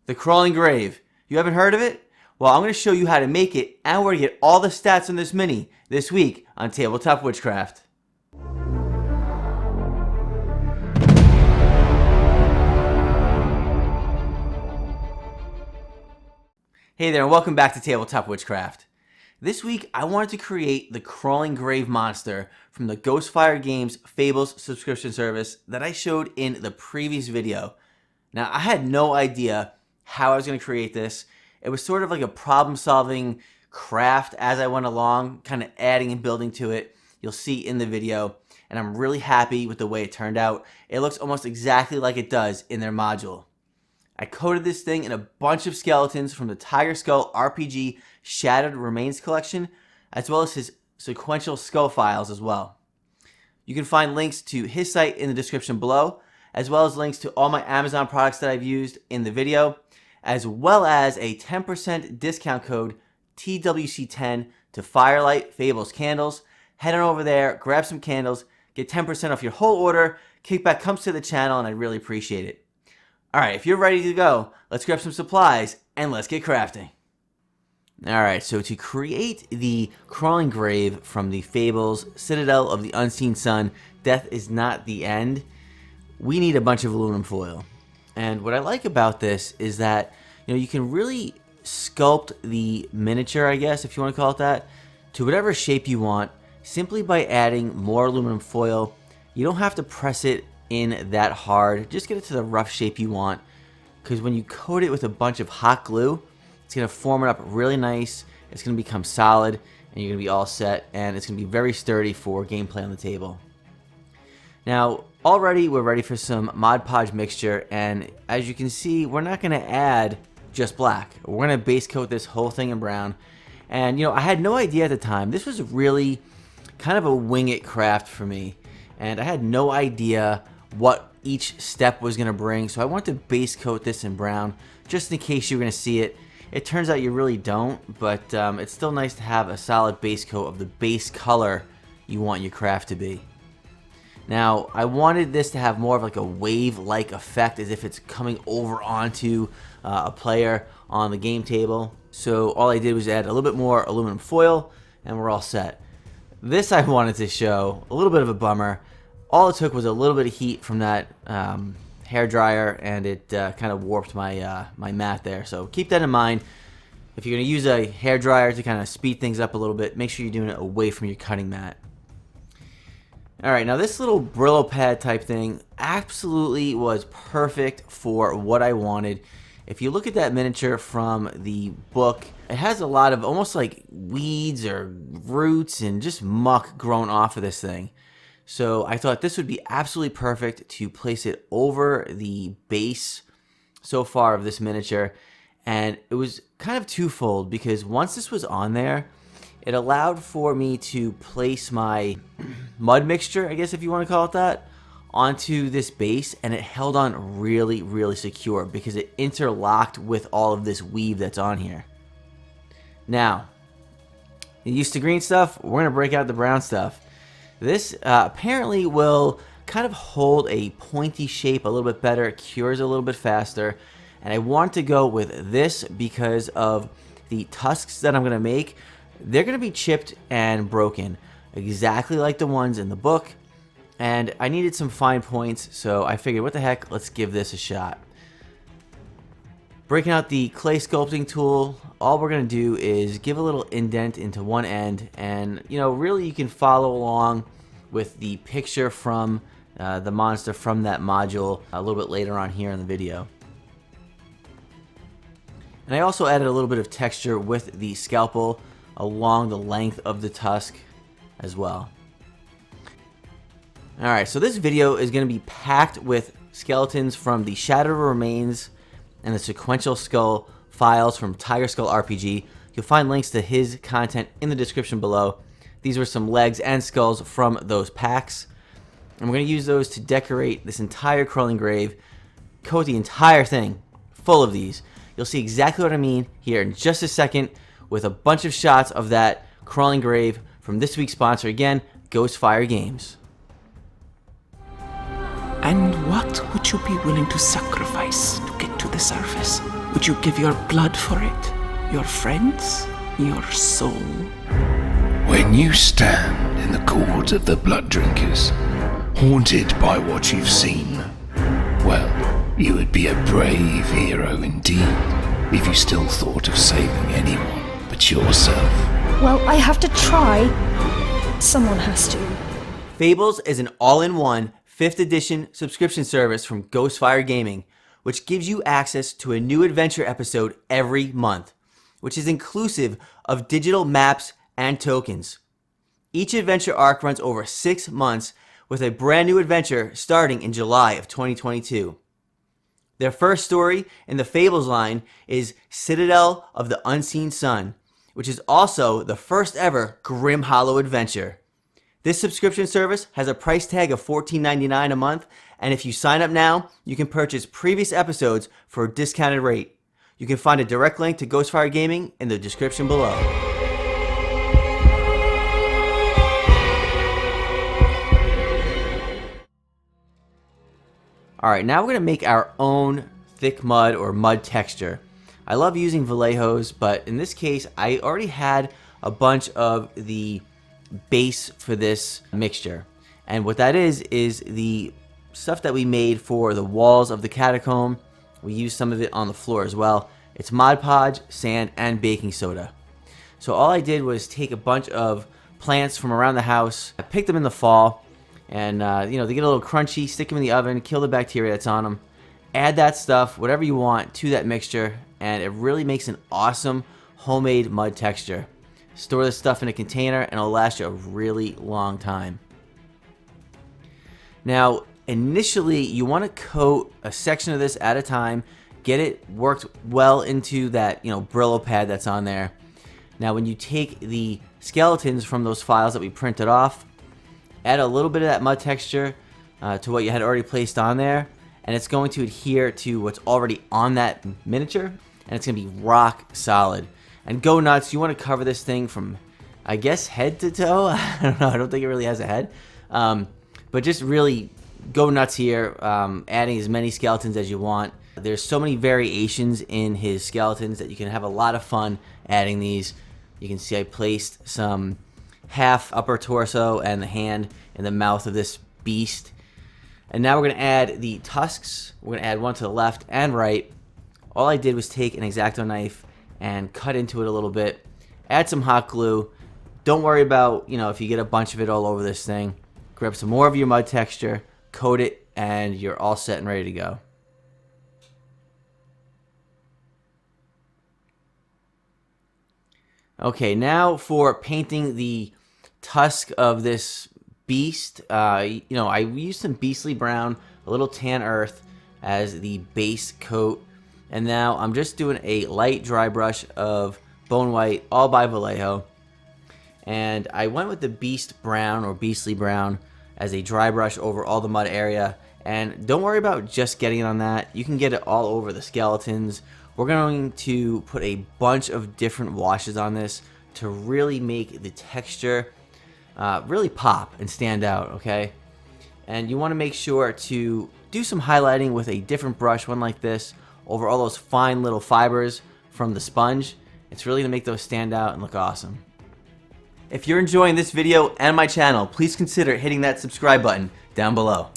The Crawling Grave. You haven't heard of it? Well, I'm going to show you how to make it, and we're going to get all the stats on this mini this week on Tabletop Witchcraft. Hey there, and welcome back to Tabletop Witchcraft. This week, I wanted to create the Crawling Grave monster from the Ghostfire Games Fables subscription service that I showed in the previous video. Now, I had no idea how I was going to create this. It was sort of like a problem-solving craft as I went along, kind of adding and building to it. You'll see in the video, and I'm really happy with the way it turned out. It looks almost exactly like it does in their module. I coded this thing in a bunch of skeletons from the Tiger Skull RPG Shattered Remains collection, as well as his sequential skull files as well. You can find links to his site in the description below, as well as links to all my Amazon products that I've used in the video, as well as a 10% discount code TWC10 to Firelight Fables candles. Head on over there, grab some candles, get 10% off your whole order. Kickback comes to the channel, and I'd really appreciate it. Alright, if you're ready to go, let's grab some supplies, and let's get crafting. Alright, so to create the Crawling Grave from the Fables, Citadel of the Unseen Sun, Death is Not the End, we need a bunch of aluminum foil. And what I like about this is that, you can really sculpt the miniature, I guess, if you want to call it that, to whatever shape you want, simply by adding more aluminum foil. You don't have to press it in that hard. Just get it to the rough shape you want, because when you coat it with a bunch of hot glue, it's going to form it up really nice. It's going to become solid, and you're going to be all set, and it's going to be very sturdy for gameplay on the table. Now, already we're ready for some Mod Podge mixture, and as you can see, we're not going to add just black. We're going to base coat this whole thing in brown. And I had no idea at the time. This was really kind of a wing it craft for me, and I had no idea what each step was going to bring, so I want to base coat this in brown just in case you're going to see it. It turns out you really don't, but it's still nice to have a solid base coat of the base color you want your craft to be. Now, I wanted this to have more of like a wave-like effect, as if it's coming over onto a player on the game table. So all I did was add a little bit more aluminum foil, and we're all set. This I wanted to show, a little bit of a bummer. All it took was a little bit of heat from that hair dryer, and it kind of warped my my mat there. So keep that in mind. If you're going to use a hair dryer to kind of speed things up a little bit, make sure you're doing it away from your cutting mat. Alright, now this little Brillo pad type thing absolutely was perfect for what I wanted. If you look at that miniature from the book, it has a lot of almost like weeds or roots and just muck grown off of this thing. So I thought this would be absolutely perfect to place it over the base so far of this miniature. And it was kind of twofold, because once this was on there, it allowed for me to place my mud mixture, I guess if you want to call it that, onto this base, and it held on really, really secure because it interlocked with all of this weave that's on here. Now, you used to green stuff, we're going to break out the brown stuff. This apparently will kind of hold a pointy shape a little bit better, it cures a little bit faster, and I want to go with this because of the tusks that I'm going to make. They're going to be chipped and broken, exactly like the ones in the book, and I needed some fine points, so I figured, what the heck, let's give this a shot. Breaking out the clay sculpting tool, all we're going to do is give a little indent into one end, and really you can follow along with the picture from the monster from that module a little bit later on here in the video. And I also added a little bit of texture with the scalpel along the length of the tusk as well. Alright, so this video is going to be packed with skeletons from the Shattered Remains and the sequential skull files from Tiger Skull RPG. You'll find links to his content in the description below. These were some legs and skulls from those packs, and we're going to use those to decorate this entire Crawling Grave, coat the entire thing full of these. You'll see exactly what I mean here in just a second, with a bunch of shots of that Crawling Grave from this week's sponsor, again, Ghostfire Games. And what would you be willing to sacrifice to get to the surface? Would you give your blood for it? Your friends? Your soul? When you stand in the court of the blood drinkers, haunted by what you've seen, well, you would be a brave hero indeed if you still thought of saving anyone but yourself. Well, I have to try. Someone has to. Fables is an all-in-one 5th edition subscription service from Ghostfire Gaming, which gives you access to a new adventure episode every month, which is inclusive of digital maps and tokens. Each adventure arc runs over 6 months with a brand new adventure starting in July of 2022. Their first story in the Fables line is Citadel of the Unseen Sun, which is also the first ever Grim Hollow adventure. This subscription service has a price tag of $14.99 a month, and if you sign up now, you can purchase previous episodes for a discounted rate. You can find a direct link to Ghostfire Gaming in the description below. Alright, now we're going to make our own thick mud or mud texture. I love using Vallejos, but in this case, I already had a bunch of the base for this mixture. And what that is the stuff that we made for the walls of the catacomb. We used some of it on the floor as well. It's Mod Podge, sand, and baking soda. So all I did was take a bunch of plants from around the house. I picked them in the fall, and they get a little crunchy. Stick them in the oven, kill the bacteria that's on them. Add that stuff, whatever you want, to that mixture, and it really makes an awesome homemade mud texture. Store this stuff in a container and it'll last you a really long time. Now, initially, you want to coat a section of this at a time. Get it worked well into that, Brillo pad that's on there. Now, when you take the skeletons from those files that we printed off, add a little bit of that mud texture to what you had already placed on there, and it's going to adhere to what's already on that miniature, and it's going to be rock solid. And go nuts. You want to cover this thing from, I guess, head to toe. I don't know. I don't think it really has a head. But just really go nuts here, adding as many skeletons as you want. There's so many variations in his skeletons that you can have a lot of fun adding these. You can see I placed some half upper torso and the hand in the mouth of this beast. And now we're going to add the tusks. We're going to add one to the left and right. All I did was take an X-Acto knife and cut into it a little bit. Add some hot glue. Don't worry about, if you get a bunch of it all over this thing. Grab some more of your mud texture, coat it, and you're all set and ready to go. Okay, now for painting the tusk of this beast. I used some beastly brown, a little tan earth as the base coat. And now I'm just doing a light dry brush of bone white, all by Vallejo. And I went with the beast brown or beastly brown as a dry brush over all the mud area. And don't worry about just getting it on that. You can get it all over the skeletons. We're going to put a bunch of different washes on this to really make the texture really pop and stand out, okay? And you want to make sure to do some highlighting with a different brush, one like this, over all those fine little fibers from the sponge. It's really going to make those stand out and look awesome. If you're enjoying this video and my channel, please consider hitting that subscribe button down below.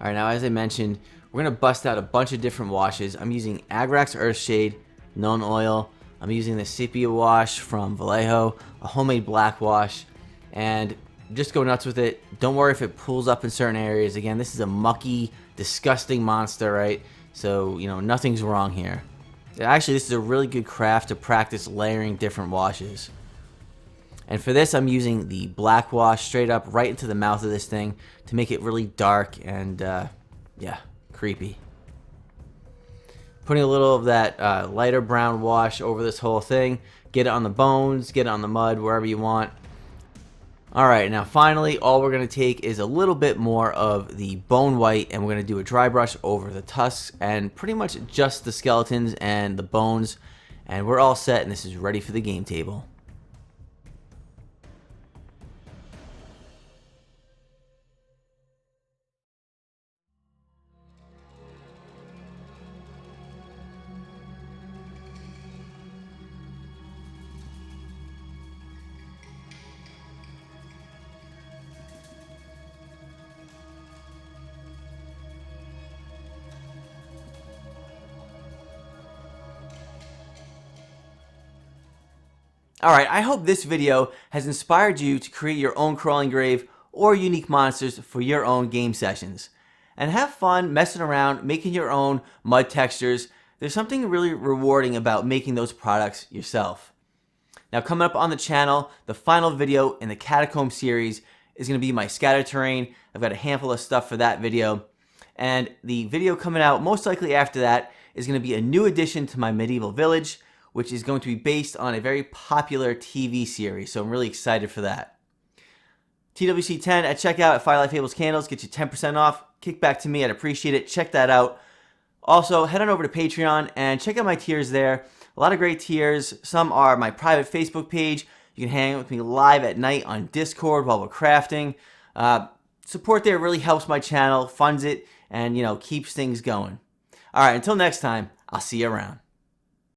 Alright, now as I mentioned, we're going to bust out a bunch of different washes. I'm using Agrax Earthshade, Known Oil. I'm using the Sepia wash from Vallejo, a homemade black wash, and just go nuts with it. Don't worry if it pulls up in certain areas. Again, this is a mucky, disgusting monster, right? So, nothing's wrong here. Actually, this is a really good craft to practice layering different washes. And for this, I'm using the black wash straight up right into the mouth of this thing to make it really dark and, creepy. Putting a little of that lighter brown wash over this whole thing. Get it on the bones, get it on the mud, wherever you want. Alright, now finally, all we're going to take is a little bit more of the bone white, and we're going to do a dry brush over the tusks and pretty much just the skeletons and the bones. And we're all set, and this is ready for the game table. Alright, I hope this video has inspired you to create your own crawling grave or unique monsters for your own game sessions. And have fun messing around, making your own mud textures. There's something really rewarding about making those products yourself. Now, coming up on the channel, the final video in the Catacomb series is going to be my scatter terrain. I've got a handful of stuff for that video. And the video coming out most likely after that is going to be a new addition to my medieval village, which is going to be based on a very popular TV series. So I'm really excited for that. TWC10 at checkout at Firelight Fables Candles. Get you 10% off. Kick back to me. I'd appreciate it. Check that out. Also, head on over to Patreon and check out my tiers there. A lot of great tiers. Some are my private Facebook page. You can hang out with me live at night on Discord while we're crafting. Support there really helps my channel, funds it, and keeps things going. All right, until next time, I'll see you around.